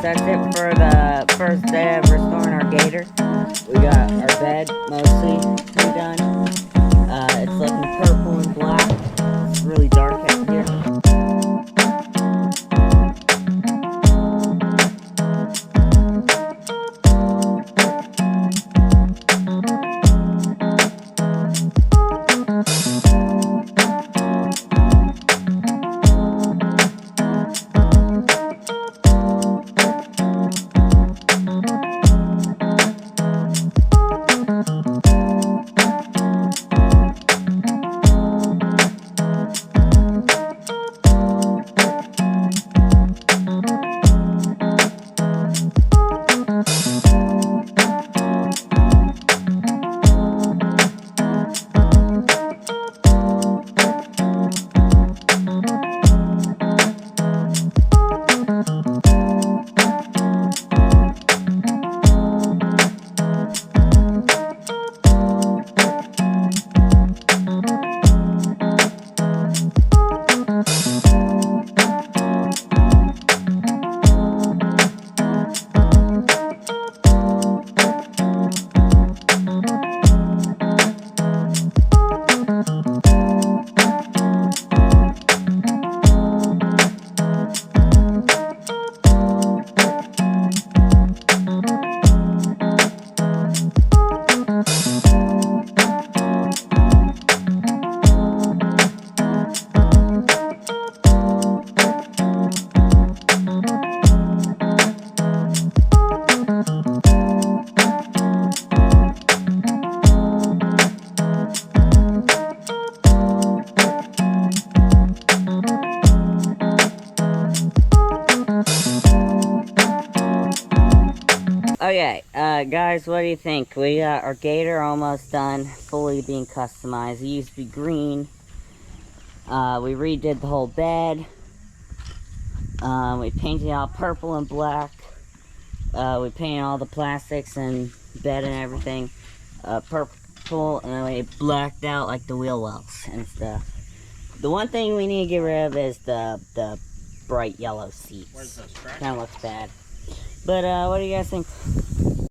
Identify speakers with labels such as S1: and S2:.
S1: that's it for the first day of restoring our gator. We got our bed mostly redone. It's looking purple and black. It's really dark out here. Okay, guys, what do you think? We got our gator almost done, fully being customized. It used to be green. We redid the whole bed. We painted it all purple and black. We painted all the plastics and bed and everything purple, and then we blacked out like the wheel wells and stuff. The one thing we need to get rid of is the bright yellow seats.
S2: Where's the scratch?
S1: Kind of looks bad. But what do you guys think?